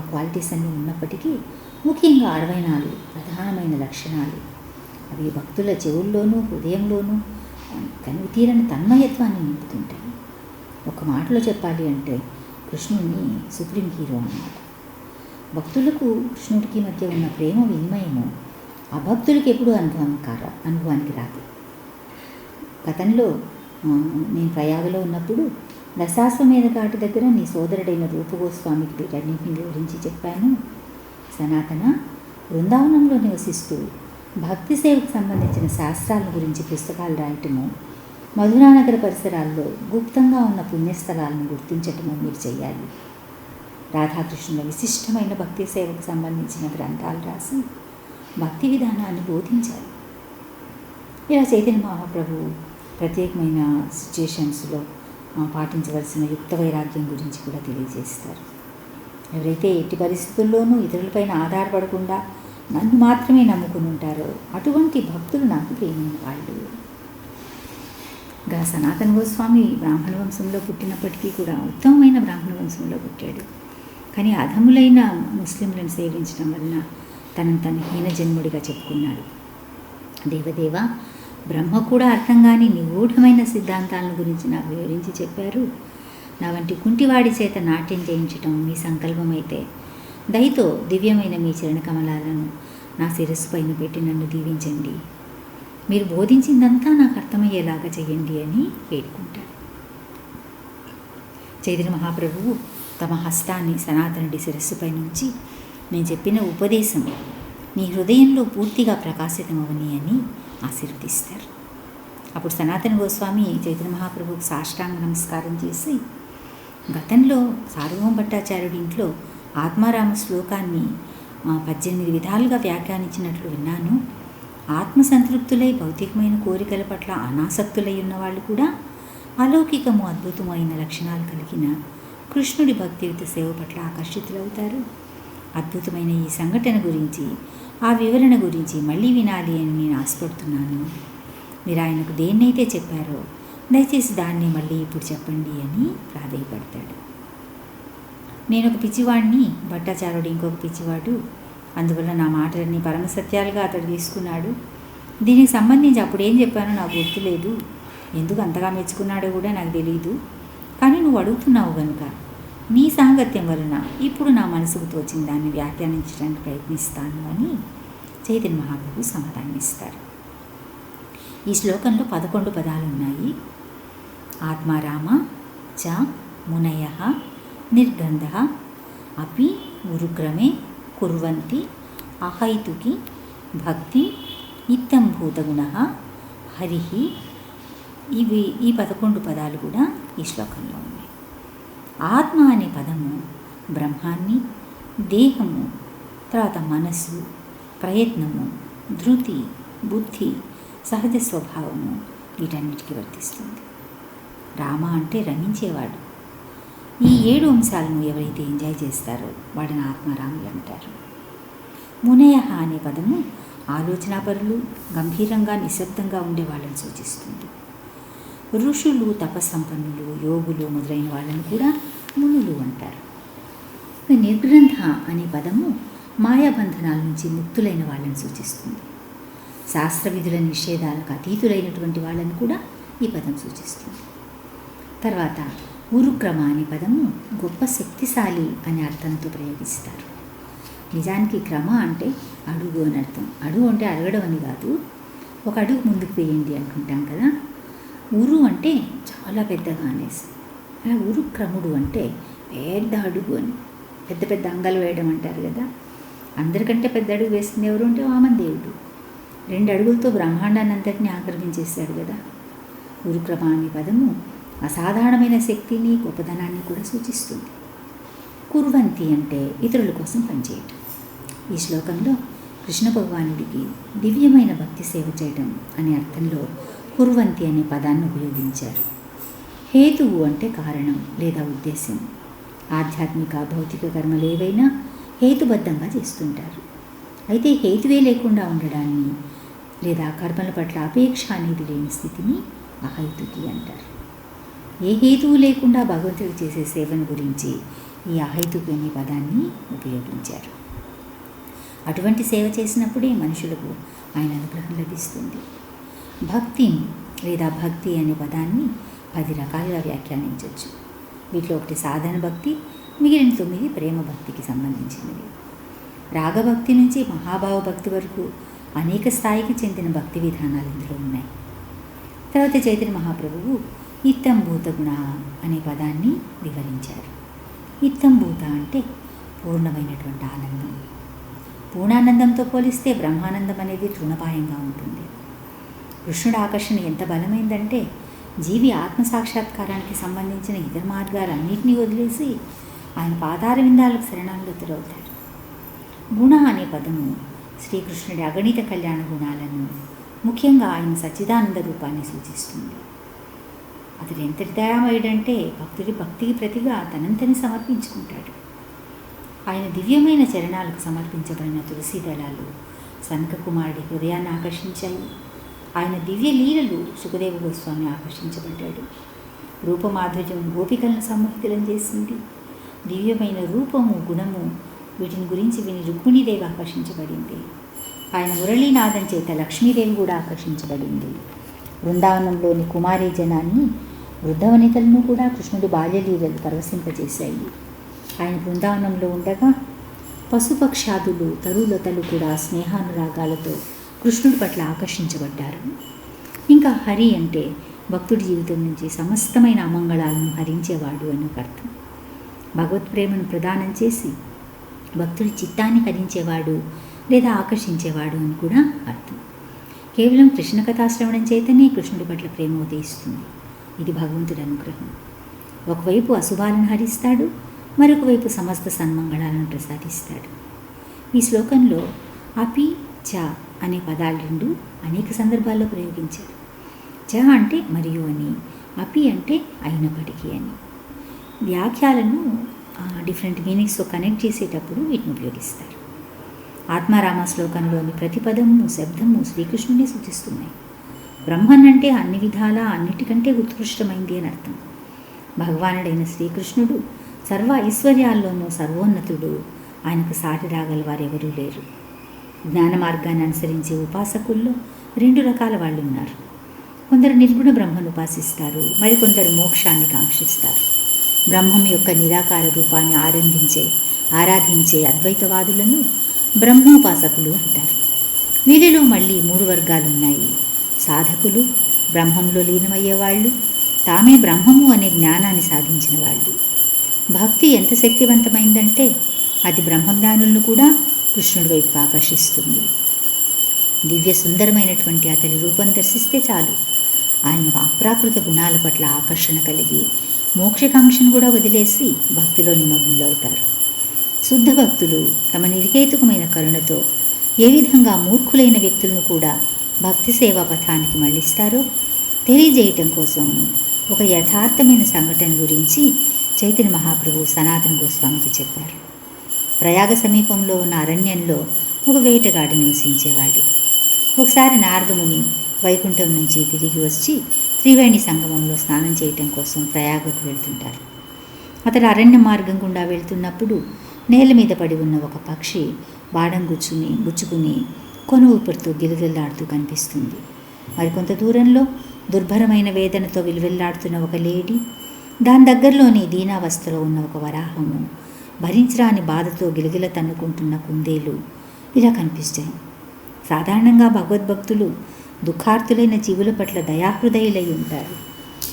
క్వాలిటీస్ అన్నీ ఉన్నప్పటికీ ముఖ్యంగా 64 ప్రధానమైన లక్షణాలు. అవి భక్తుల చెవుల్లోనూ హృదయంలోనూ కనుతీరని తన్మయత్వాన్ని నింపుతుంటాయి. ఒక మాటలో చెప్పాలి అంటే కృష్ణుడిని సుప్రీం హీరో అన్నమాట. భక్తులకు కృష్ణుడికి మధ్య ఉన్న ప్రేమ వినిమయము అభక్తులకి ఎప్పుడూ అనుభవానికి రాదు. గతంలో నేను ప్రయాగలో ఉన్నప్పుడు దశాశ్వమేధ ఘాటు దగ్గర నీ సోదరుడైన రూపగోస్వామికి వీటన్నింటిని వివరించి చెప్పాను. సనాతన బృందావనంలో నివసిస్తూ భక్తి సేవకు సంబంధించిన శాస్త్రాల గురించి పుస్తకాలు రాయటము, మధురానగర పరిసరాల్లో గుప్తంగా ఉన్న పుణ్యస్థలాలను గుర్తించటము మీరు చేయాలి. రాధాకృష్ణుల విశిష్టమైన భక్తి సేవకు సంబంధించిన గ్రంథాలు రాసి భక్తి విధానాన్ని బోధించాలి. ఇలా చైతన్య మహాప్రభు ప్రత్యేకమైన సిచ్యుయేషన్స్లో పాటించవలసిన యుక్త వైరాగ్యం గురించి కూడా తెలియజేస్తారు. ఎవరైతే ఎట్టి పరిస్థితుల్లోనూ ఇతరులపైన ఆధారపడకుండా నన్ను మాత్రమే నమ్ముకుని ఉంటారో అటువంటి భక్తులు నాకు ప్రియమైన వాళ్ళు. సనాతన గోస్వామి బ్రాహ్మణ వంశంలో పుట్టినప్పటికీ కూడా ఉత్తమమైన బ్రాహ్మణ వంశంలో పుట్టాడు. కానీ అధములైన ముస్లింలను సేవించడం వలన తను హీనజన్ముడిగా చెప్పుకున్నాడు. దేవదేవ, బ్రహ్మ కూడా అర్థం కాని నిగూఢమైన సిద్ధాంతాలను గురించి నాకు వివరించి చెప్పారు. నా వంటి కుంటివాడి చేత నాట్యం చేయించటం మీ సంకల్పమైతే దయతో దివ్యమైన మీ చరణకమలాలను నా శిరస్సు పైన పెట్టి నన్ను దీవించండి. మీరు బోధించిందంతా నాకు అర్థమయ్యేలాగా చేయండి అని వేడుకుంటాడు. చైతన్య మహాప్రభువు తమ హస్తాన్ని సనాతనుడి శిరస్సుపై నుంచి నేను చెప్పిన ఉపదేశం నీ హృదయంలో పూర్తిగా ప్రకాశితమవని అని ఆశీర్వదిస్తారు. అప్పుడు సనాతన గోస్వామి చైతన్య మహాప్రభువుకు సాష్టాంగ నమస్కారం చేసి, గతంలో సార్వభౌమ భట్టాచార్యుడి ఇంట్లో ఆత్మారామ శ్లోకాన్ని 18 విధాలుగా వ్యాఖ్యానించినట్లు విన్నాను. ఆత్మసంతృప్తులై భౌతికమైన కోరికల పట్ల అనాసక్తులై ఉన్నవాళ్ళు కూడా అలౌకికము అద్భుతమైన లక్షణాలు కలిగిన కృష్ణుడి భక్తియుత సేవ పట్ల ఆకర్షితులవుతారు. అద్భుతమైన ఈ సంఘటన గురించి, ఆ వివరణ గురించి మళ్ళీ వినాలి అని నేను ఆశపడుతున్నాను. మీరు ఆయనకు దేన్నైతే చెప్పారో దయచేసి దాన్ని మళ్ళీ ఇప్పుడు చెప్పండి అని ప్రాధేయపడతాడు. నేను ఒక పిచ్చివాడిని, భట్టాచార్యుడు ఇంకొక పిచ్చివాడు. అందువల్ల నా మాటలన్నీ పరమసత్యాలుగా అతడు తీసుకున్నాడు. దీనికి సంబంధించి అప్పుడు ఏం చెప్పానో నాకు గుర్తులేదు. ఎందుకు అంతగా మెచ్చుకున్నాడో కూడా నాకు తెలియదు. కానీ నువ్వు అడుగుతున్నావు కనుక నీ సాంగత్యం వలన ఇప్పుడు నా మనసుకు తోచిన దాన్ని వ్యాఖ్యానించడానికి ప్రయత్నిస్తాను అని చైతన్య మహాప్రభు సమాధానమిస్తారు. ఈ శ్లోకంలో 11 పదాలు ఉన్నాయి. ఆత్మారామ చ మునయ నిర్గంధ అపి ఉరుక్రమే కుర్వంతి అహైతుకి భక్తి ఇత్తంభూతగుణ హరి. ఈ 11 పదాలు కూడా ఈ శ్లోకంలో ఉన్నాయి. ఆత్మ అనే పదము బ్రహ్మాన్ని, దేహము, తర్వాత మనస్సు, ప్రయత్నము, ధృతి, బుద్ధి, సహజ స్వభావము వీటన్నిటికీ వర్తిస్తుంది. రామ అంటే రమించేవాడు. ఈ 7 అంశాలను ఎవరైతే ఎంజాయ్ చేస్తారో వాడిని ఆత్మారాములు అంటారు. మునయ అనే పదము ఆలోచనాపరులు, గంభీరంగా నిశ్శబ్దంగా ఉండే వాళ్ళని సూచిస్తుంది. ఋషులు, తపస్సంపన్నులు, యోగులు మొదలైన వాళ్ళని కూడా మునులు అంటారు. నిర్గ్రంథ అనే పదము మాయాబంధనాల నుంచి ముక్తులైన వాళ్ళని సూచిస్తుంది. శాస్త్ర విధుల నిషేధాలకు అతీతులైనటువంటి వాళ్ళని కూడా ఈ పదం సూచిస్తుంది. తర్వాత ఉరుక్రమ అనే పదము గొప్ప శక్తిశాలి అనే అర్థంతో ప్రయోగిస్తారు. నిజానికి క్రమ అంటే అడుగు అని అర్థం. అడుగు అంటే అడగడం అని కాదు, ఒక అడుగు ముందుకు వేయండి అనుకుంటాం కదా. ఉరు అంటే చాలా పెద్దగా అనేసి, అలా ఉరుక్రముడు అంటే పెద్ద అడుగు అని, పెద్ద పెద్ద అంగాలు వేయడం అంటారు కదా. అందరికంటే పెద్ద అడుగు వేసింది ఎవరు అంటే వామనదేవుడు. 2 అడుగులతో బ్రహ్మాండాన్ని అంతటినీ ఆక్రమించేశాడు కదా. గురుక్రమ అనే పదము అసాధారణమైన శక్తిని, గొప్పదనాన్ని కూడా సూచిస్తుంది. కుర్వంతి అంటే ఇతరుల కోసం పనిచేయటం. ఈ శ్లోకంలో కృష్ణ భగవానుడికి దివ్యమైన భక్తి సేవ చేయడం అనే అర్థంలో కుర్వంతి అనే పదాన్ని ఉపయోగించారు. హేతువు అంటే కారణం లేదా ఉద్దేశం. ఆధ్యాత్మిక, భౌతిక కర్మలు ఏవైనా హేతుబద్ధంగా చేస్తుంటారు. అయితే హేతువే లేకుండా ఉండడాన్ని లేదా కర్మల పట్ల అపేక్ష అనేది లేని స్థితిని అహైతుకి అంటారు. ఏ హేతువు లేకుండా భగవంతుడు చేసే సేవను గురించి ఈ అహైతుకి అనే పదాన్ని ఉపయోగించారు. అటువంటి సేవ చేసినప్పుడే మనుషులకు ఆయన అనుగ్రహం లభిస్తుంది. భక్తిని లేదా భక్తి అనే పదాన్ని 10 రకాలుగా వ్యాఖ్యానించవచ్చు. వీటిలో ఒకటి సాధన భక్తి, మిగిలిన 9 ప్రేమ భక్తికి సంబంధించినవి. రాగభక్తి నుంచి మహాభావ భక్తి వరకు అనేక స్థాయికి చెందిన భక్తి విధానాలు ఇందులో ఉన్నాయి. తర్వాత చైతన్య మహాప్రభువు ఇత్తంభూత గుణ అనే పదాన్ని వివరించారు. ఇత్తంభూత అంటే పూర్ణమైనటువంటి ఆనందం. పూర్ణానందంతో పోలిస్తే బ్రహ్మానందం అనేది తృణపాయంగా ఉంటుంది. కృష్ణుడి ఆకర్షణ ఎంత బలమైందంటే జీవి ఆత్మసాక్షాత్కారానికి సంబంధించిన ఇతర మార్గాలన్నింటినీ వదిలేసి ఆయన పాదార విందాలకు శరణాగతులవుతారు. గుణ అనే పదము శ్రీకృష్ణుడి అగణిత కళ్యాణ గుణాలను, ముఖ్యంగా ఆయన సచ్చిదానంద రూపాన్ని సూచిస్తుంది. అతడు ఎంతటి దయామయుడంటే భక్తుడి భక్తికి ప్రతిగా తనంతని సమర్పించుకుంటాడు. ఆయన దివ్యమైన చరణాలకు సమర్పించబడిన తులసి దళాలు సనక కుమారుడి హృదయాన్ని ఆకర్షించాయి. ఆయన దివ్య లీలలు సుఖదేవ గోస్వామి ఆకర్షించబడ్డాడు. రూపమాధుర్యం గోపికలను సమ్మోహితులను చేసింది. దివ్యమైన రూపము, గుణము వీటిని గురించి విని రుక్మిణీదేవి ఆకర్షించబడింది. ఆయన మురళీనాదం చేత లక్ష్మీదేవి కూడా ఆకర్షించబడింది. బృందావనంలోని కుమారీ జనాన్ని, వృద్ధవనితలను కూడా కృష్ణుడి బాల్యలీలలు పరవశింపజేశాయి. ఆయన బృందావనంలో ఉండగా పశుపక్షాదులు, తరులతలు కూడా స్నేహానురాగాలతో కృష్ణుడి పట్ల ఆకర్షించబడ్డారు. ఇంకా హరి అంటే భక్తుడి జీవితం నుంచి సమస్తమైన అమంగళాలను హరించేవాడు అని ఒక అర్థం. భగవత్ప్రేమను ప్రదానం చేసి భక్తుడి చిత్తాన్ని హరించేవాడు లేదా ఆకర్షించేవాడు అని కూడా అర్థం. కేవలం కృష్ణ కథాశ్రవణం చేతనే కృష్ణుడి పట్ల ప్రేమ ఉదయిస్తుంది. ఇది భగవంతుడి అనుగ్రహం. ఒకవైపు అశుభాలను హరిస్తాడు, మరొక వైపు సమస్త సన్మంగళాలను ప్రసాదిస్తాడు. ఈ శ్లోకంలో అపి చ అనే పదాలు 2 అనేక సందర్భాల్లో ప్రయోగించారు. చ అంటే మరియు అని, అపి అంటే అయినప్పటికీ అని. వ్యాఖ్యాలను డిఫరెంట్ మీనింగ్స్తో కనెక్ట్ చేసేటప్పుడు వీటిని ఉపయోగిస్తారు. ఆత్మారామ శ్లోకంలోని ప్రతి పదము, శబ్దము శ్రీకృష్ణుడిని సూచిస్తున్నాయి. బ్రహ్మన్ అంటే అన్ని విధాలా అన్నిటికంటే ఉత్కృష్టమైంది అని అర్థం. భగవానుడైన శ్రీకృష్ణుడు సర్వ ఐశ్వర్యాల్లోనూ సర్వోన్నతుడు. ఆయనకు సాటి రాగల వారెవరూ లేరు. జ్ఞాన మార్గాన్ని అనుసరించే ఉపాసకుల్లో 2 రకాల వాళ్ళు ఉన్నారు. కొందరు నిర్గుణ బ్రహ్మను ఉపాసిస్తారు, మరికొందరు మోక్షాన్ని కాంక్షిస్తారు. బ్రహ్మం యొక్క నిరాకార రూపాన్ని ఆరాధించే అద్వైతవాదులను బ్రహ్మోపాసకులు అంటారు. వీరిలో మళ్ళీ 3 వర్గాలు ఉన్నాయి. సాధకులు, బ్రహ్మంలో లీనమయ్యేవాళ్ళు, తామే బ్రహ్మము అనే జ్ఞానాన్ని సాధించిన వాళ్ళు. భక్తి ఎంత శక్తివంతమైందంటే అది బ్రహ్మజ్ఞానులను కూడా కృష్ణుడి వైపు ఆకర్షిస్తుంది. దివ్య సుందరమైనటువంటి అతని రూపం దర్శిస్తే చాలు ఆయన అప్రాకృత గుణాల పట్ల ఆకర్షణ కలిగి మోక్షకాంక్షను కూడా వదిలేసి భక్తిలో నిమగ్నులవుతారు. శుద్ధ భక్తులు తమ నిర్హేతుకమైన కరుణతో ఏ విధంగా మూర్ఖులైన వ్యక్తులను కూడా భక్తి సేవా పథానికి మళ్ళిస్తారో తెలియజేయటం కోసం ఒక యథార్థమైన సంఘటన గురించి చైతన్య మహాప్రభు సనాతన గోస్వామికి చెప్పారు. ప్రయాగ సమీపంలో ఉన్న అరణ్యంలో ఒక వేటగాడు నివసించేవాడు. ఒకసారి నారదముని వైకుంఠం నుంచి తిరిగి వచ్చి త్రివేణి సంగమంలో స్నానం చేయటం కోసం ప్రయాగకు వెళ్తుంటారు. అతడు అరణ్య మార్గం గుండా వెళ్తున్నప్పుడు నేల మీద పడి ఉన్న ఒక పక్షి బాణం గుచ్చుకుని కొన ఊపిరితో గిలగిల్లాడుతూ కనిపిస్తుంది. మరికొంత దూరంలో దుర్భరమైన వేదనతో విలువెల్లాడుతున్న ఒక లేడీ, దాని దగ్గరలోని దీనావస్థలో ఉన్న ఒక వరాహము, భరించరాని బాధతో గిలగిల తన్నుకుంటున్న కుందేలు ఇలా కనిపిస్తాయి. సాధారణంగా భగవద్భక్తులు దుఃఖార్తులైన జీవుల పట్ల దయాహృదయులై ఉంటారు.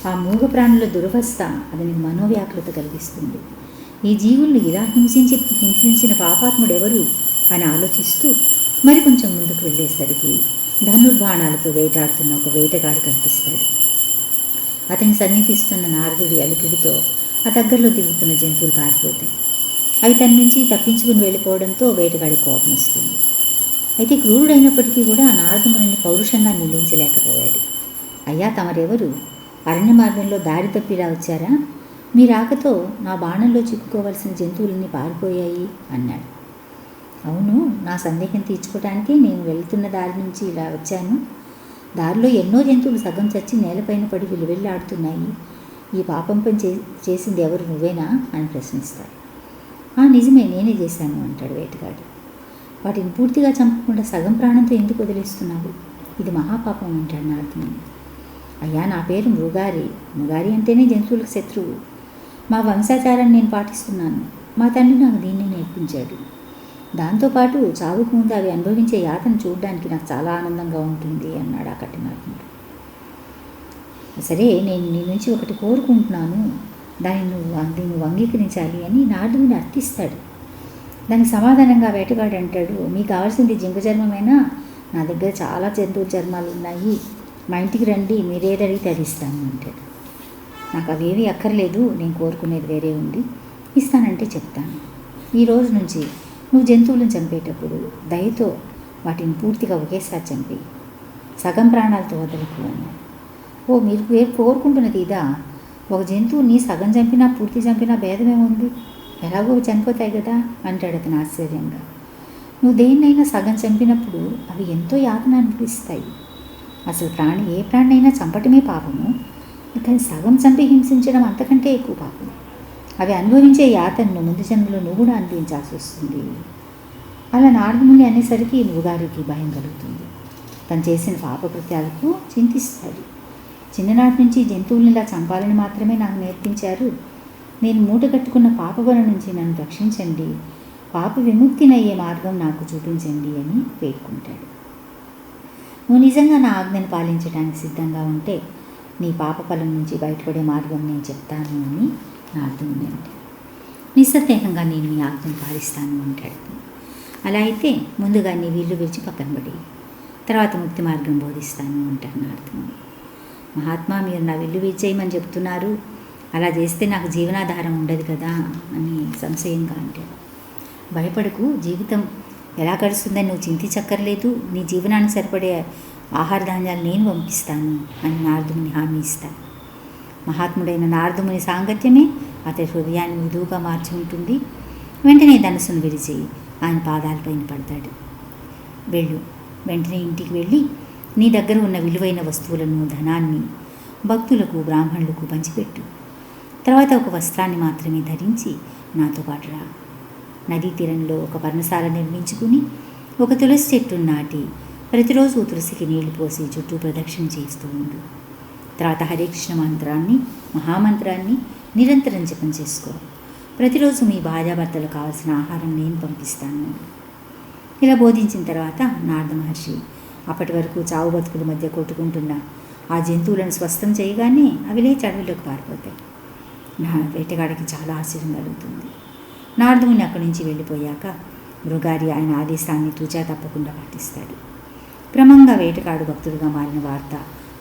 ఆ మూగ ప్రాణుల దురవస్థ అతనికి మనోవ్యాకులత కలిగిస్తుంది. ఈ జీవుల్ని ఇలా హింసించిన పాపాత్ముడెవరు అని ఆలోచిస్తూ మరి కొంచెం ముందుకు వెళ్ళేసరికి ధనుర్బాణాలతో వేటాడుతున్న ఒక వేటగాడు కనిపిస్తాడు. అతని సమీపిస్తున్న నారదుడి అలికిడితో ఆ దగ్గరలో తిరుగుతున్న జంతువులు పారిపోతాయి. అవి తన నుంచి తప్పించుకుని వెళ్ళిపోవడంతో వేటగాడి కోపం వస్తుంది. అయితే క్రూరుడైనప్పటికీ కూడా నారదమునిని పౌరుషంగా నిందించలేకపోయాడు. అయ్యా, తమరెవరు? అరణ్య మార్గంలో దారి తప్పిలా వచ్చారా? మీ రాకతో నా బాణంలో చిక్కుకోవలసిన జంతువులన్నీ పారిపోయాయి అన్నాడు. అవును, నా సందేహం తీర్చుకోవడానికి నేను వెళ్తున్న దారి నుంచి ఇలా వచ్చాను. దారిలో ఎన్నో జంతువులు సగం చచ్చి నేలపైన పడి విలువెళ్ళాడుతున్నాయి. ఈ పాపం పని చేసింది ఎవరు, నువ్వేనా అని ప్రశ్నిస్తాడు. నిజమే, నేనే చేశాను అంటాడు వేటగాడు. వాటిని పూర్తిగా చంపకుండా సగం ప్రాణంతో ఎందుకు వదిలేస్తున్నావు? ఇది మహాపాపం అంటాడు నారదుని. అయ్యా, నా పేరు మృగారి. మృగారి అంటేనే జంతువులకు శత్రువు. మా వంశాచారాన్ని నేను పాటిస్తున్నాను. మా తండ్రి నాకు దీన్ని నేర్పించాడు. దాంతోపాటు చావుకు ముందు అవి అనుభవించే యాతను చూడడానికి నాకు చాలా ఆనందంగా ఉంటుంది అన్నాడు ఆ కఠినాత్ముడు. సరే, నేను నీ నుంచి ఒకటి కోరుకుంటున్నాను, దాన్ని నువ్వు అంగీకరించాలి అని నారదుని అర్థిస్తాడు. దానికి సమాధానంగా వేటగాడు అంటాడు, మీకు కావాల్సింది జింక చర్మమైనా నా దగ్గర చాలా జంతువు చర్మాలు ఉన్నాయి. మా ఇంటికి రండి, మీరేది అడిగితే అది ఇస్తాను అంటాడు. నాకు అవేవి అక్కర్లేదు, నేను కోరుకునేది వేరే ఉంది, ఇస్తానంటే చెప్తాను. ఈ రోజు నుంచి నువ్వు జంతువులను చంపేటప్పుడు దయతో వాటిని పూర్తిగా ఒకేసారి చంపి సగం ప్రాణాలతో వదలకు అన్నాడు. మీరు కోరుకుంటున్నది ఇదా? ఒక జంతువుని సగం చంపినా పూర్తి చంపినా భేదమేముంది? ఎలాగో చనిపోతాయి కదా అంటాడు అతను ఆశ్చర్యంగా. నువ్వు దేన్నైనా సగం చంపినప్పుడు అవి ఎంతో యాతన అనిపిస్తాయి. అసలు ఏ ప్రాణినైనా చంపటమే పాపము, కానీ సగం చంపి హింసించడం అంతకంటే ఎక్కువ పాపం. అవి అనుభవించే యాతనను ముందు జన్మలో నువ్వు కూడా అనుభవించాల్సి వస్తుంది. అలా నారదముని అనేసరికి మృగారికి భయం కలుగుతుంది. తను చేసిన పాపకృత్యాలకు చింతిస్తాడు. చిన్ననాటి నుంచి జంతువులను ఇలా చంపాలని మాత్రమే నాకు నేర్పించారు. నేను మూట కట్టుకున్న పాపబల నుంచి నన్ను రక్షించండి, పాప విముక్తినయ్యే మార్గం నాకు చూపించండి అని వేడుకుంటాడు. నువ్వు నిజంగా నా ఆజ్ఞను పాలించడానికి సిద్ధంగా ఉంటే నీ పాపఫలం నుంచి బయటపడే మార్గం నేను చెప్తాను అని నారదుని అంటాడు. నిస్సందేహంగా నేను నీ ఆజ్ఞను పాలిస్తాను అంటాడు. అలా అయితే ముందుగా నీ వీళ్ళు విడిచి పక్కన పడి తర్వాత ముక్తి మార్గం బోధిస్తాను అంటారు నారదుని. మహాత్మా, మీరు నా విల్లు విచ్చేయమని చెప్తున్నారు, అలా చేస్తే నాకు జీవనాధారం ఉండదు కదా అని సంశయంగా అంటాడు. భయపడకు, జీవితం ఎలా గడుస్తుందని నువ్వు చింతించక్కర్లేదు, నీ జీవనానికి సరిపడే ఆహార ధాన్యాలు నేను పంపిస్తాను అని నారదుని హామీ ఇస్తాను. మహాత్ముడైన నారదుని సాంగత్యమే అతడి హృదయాన్ని మృదువుగా మార్చి ఉంటుంది. వెంటనే ధనుసును విడిచి ఆయన పాదాలపైన పడతాడు. వెంటనే ఇంటికి వెళ్ళి నీ దగ్గర ఉన్న విలువైన వస్తువులను, ధనాన్ని భక్తులకు, బ్రాహ్మణులకు పంచిపెట్టు. తర్వాత ఒక వస్త్రాన్ని మాత్రమే ధరించి నాతో పాటు రా. నదీ తీరంలో ఒక పర్ణశాల నిర్మించుకుని ఒక తులసి చెట్టును నాటి ప్రతిరోజు తులసికి నీళ్లు పోసి చుట్టూ ప్రదక్షిణ చేస్తూ ఉండు. తర్వాత హరే కృష్ణ మంత్రాన్ని, మహామంత్రాన్ని నిరంతరం జపం చేసుకో. ప్రతిరోజు మీ భార్యాభర్తలకు కావాల్సిన ఆహారం నేను పంపిస్తాను. ఇలా బోధించిన తర్వాత నారద మహర్షి అప్పటి వరకు చావు బతుకుల మధ్య కొట్టుకుంటున్న ఆ జంతువులను స్వస్థం చేయగానే అవి లేచి అడవిలోకి పారిపోతాయి. నా వేటగాడికి చాలా ఆశ్చర్యం కలుగుతుంది. నారదుని అక్కడి నుంచి వెళ్ళిపోయాక మృగారి ఆయన ఆదేశాన్ని తూచా తప్పకుండా పాటిస్తాడు. క్రమంగా వేటగాడు భక్తుడిగా మారిన వార్త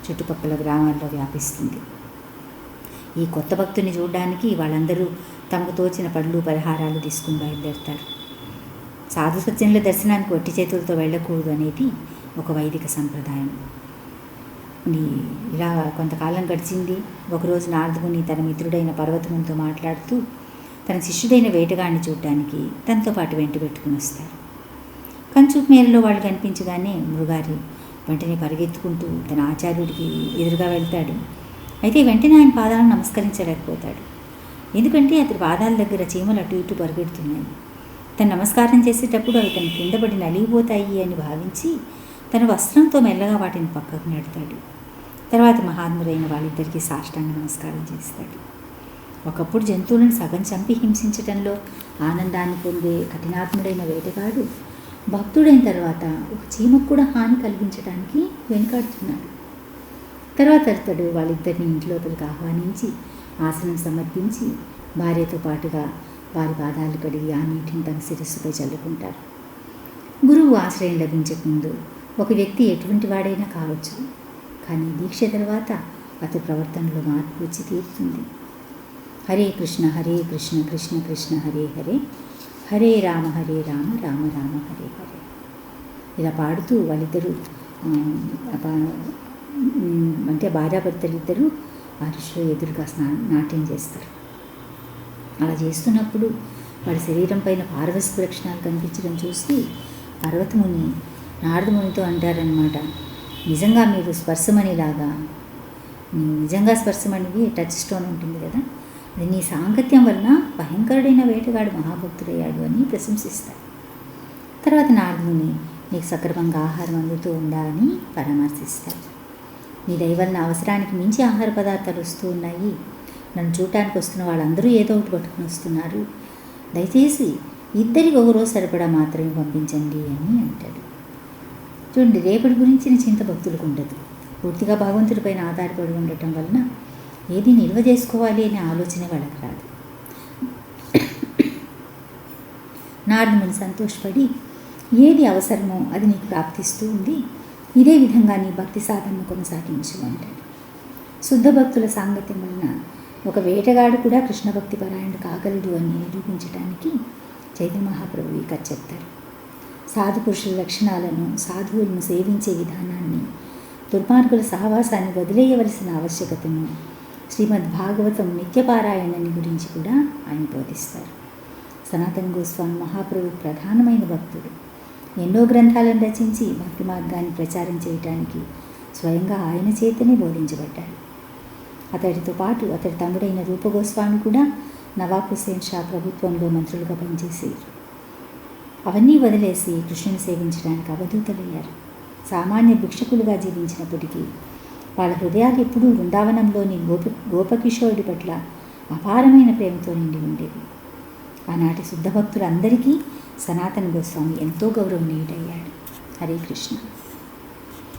చుట్టుపక్కల గ్రామాల్లో వ్యాపిస్తుంది. ఈ కొత్త భక్తుని చూడడానికి వాళ్ళందరూ తమకు తోచిన పళ్ళు, పరిహారాలు తీసుకుని బయలుదేరుతారు. సాధు సజ్జనుల దర్శనానికి ఒట్టి చేతులతో వెళ్ళకూడదు అనేది ఒక వైదిక సంప్రదాయం. ఇలా కొంతకాలం గడిచింది. ఒకరోజు నారదుని తన మిత్రుడైన పర్వతమునితో మాట్లాడుతూ తన శిష్యుడైన వేటగాడిని చూడటానికి తనతో పాటు వెంట పెట్టుకుని వస్తారు. కంచూపు మేరలో వాళ్ళు కనిపించగానే మృగారి వెంటనే పరిగెత్తుకుంటూ తన ఆచార్యుడికి ఎదురుగా వెళ్తాడు. అయితే వెంటనే ఆయన పాదాలను నమస్కరించలేకపోతాడు. ఎందుకంటే అతని పాదాల దగ్గర చీమలు అటు ఇటు పరిగెడుతున్నాయి. తను నమస్కారం చేసేటప్పుడు అవి తన కింద పడి నలిగిపోతాయి అని భావించి తన వస్త్రంతో మెల్లగా వాటిని పక్కకు నెడతాడు. తర్వాత మహాత్ములైన వాళ్ళిద్దరికీ సాష్టాంగ నమస్కారం చేస్తాడు. ఒకప్పుడు జంతువులను సగం చంపి హింసించడంలో ఆనందాన్ని పొందే కఠినాత్ముడైన వేటగాడు భక్తుడైన తర్వాత ఒక చీమకు కూడా హాని కలిగించడానికి వెనుకాడుతున్నాడు. తర్వాత అతడు వాళ్ళిద్దరిని ఇంటి లోపలికి ఆహ్వానించి ఆసనం సమర్పించి భార్యతో పాటుగా వారి పాదాలు కడిగి ఆ నీటిని తన శిరస్సుపై చల్లుకుంటారు. గురువు ఆశ్రయం లభించకముందు ఒక వ్యక్తి ఎటువంటి వాడైనా కావచ్చు, కానీ దీక్ష తర్వాత అతని ప్రవర్తనలో మార్పు వచ్చి తీరుతుంది. హరే కృష్ణ కృష్ణ కృష్ణ హరే హరే, హరే రామ రామ రామ హరే హరే. ఇలా పాడుతూ వాళ్ళిద్దరూ అంటే భార్యాభర్తలు ఇద్దరూ ఆ ఋషిలో ఎదురుగా నాట్యం చేస్తారు. అలా చేస్తున్నప్పుడు వాడి శరీరం పైన పార్వశిక లక్షణాలు కనిపించడం చూసి పర్వతముని నారదమునితో అంటారనమాట, నిజంగా మీరు స్పర్శమణిలాగా, నిజంగా స్పర్శమణిది టచ్ స్టోన్ ఉంటుంది కదా, అది నీ సాంగత్యం వలన భయంకరుడైన వేటగాడు మహాభక్తుడయ్యాడు అని ప్రశంసిస్తారు. తర్వాత నారదుని నీకు సక్రమంగా ఆహారం అందుతూ ఉందా అని పరామర్శిస్తారు. నీ దయ వలన అవసరానికి మించి ఆహార పదార్థాలు వస్తూ ఉన్నాయి, నన్ను చూడటానికి వస్తున్న వాళ్ళందరూ ఏదో ఒకటి పట్టుకుని వస్తున్నారు, దయచేసి ఇద్దరికి ఒక రోజు సరిపడా మాత్రమే పంపించండి అని అంటాడు. చూడండి, రేపటి గురించిన చింత భక్తులకు ఉండదు. పూర్తిగా భగవంతుడిపైన ఆధారపడి ఉండటం వలన ఏది నిల్వ చేసుకోవాలి అనే ఆలోచన వాళ్ళకి రాదు. నారదుని సంతోషపడి ఏది అవసరమో అది నీకు ప్రాప్తిస్తూ ఉంది, ఇదే విధంగా నీ భక్తి సాధనను కొనసాగించు అంటాడు. శుద్ధ భక్తుల సాంగత్యం వలన ఒక వేటగాడు కూడా కృష్ణ భక్తి పరాయణుడు కాగలడు అని నిరూపించడానికి చైతన్య మహాప్రభు ఈ కథ చెప్తారు. సాధు పురుషుల లక్షణాలను, సాధువులను సేవించే విధానాన్ని, దుర్మార్గుల సహవాసాన్ని వదిలేయవలసిన ఆవశ్యకతను, శ్రీమద్ భాగవతం నిత్యపారాయణని గురించి కూడా ఆయన బోధిస్తారు. సనాతన గోస్వామి మహాప్రభు ప్రధానమైన భక్తుడు. ఎన్నో గ్రంథాలను రచించి భక్తి మార్గాన్ని ప్రచారం చేయటానికి స్వయంగా ఆయన చేతనే బోధించబడ్డాడు. అతడితో పాటు అతడి తమ్ముడైన రూపగోస్వామి కూడా నవాబ్ హుస్సేన్ షా ప్రభుత్వంలో మంత్రులుగా పనిచేశారు. అవన్నీ వదిలేసి కృష్ణుని సేవించడానికి అవధూతలయ్యారు. సామాన్య భిక్షకులుగా జీవించినప్పటికీ వాళ్ళ హృదయాలు ఎప్పుడూ వృందావనంలోని గోపకిషోరుడి పట్ల అపారమైన ప్రేమతో నిండి ఉండేవి. ఆనాటి శుద్ధ భక్తులందరికీ సనాతన గోస్వామి ఎంతో గౌరవనీయుడయ్యాడు. హరే కృష్ణ.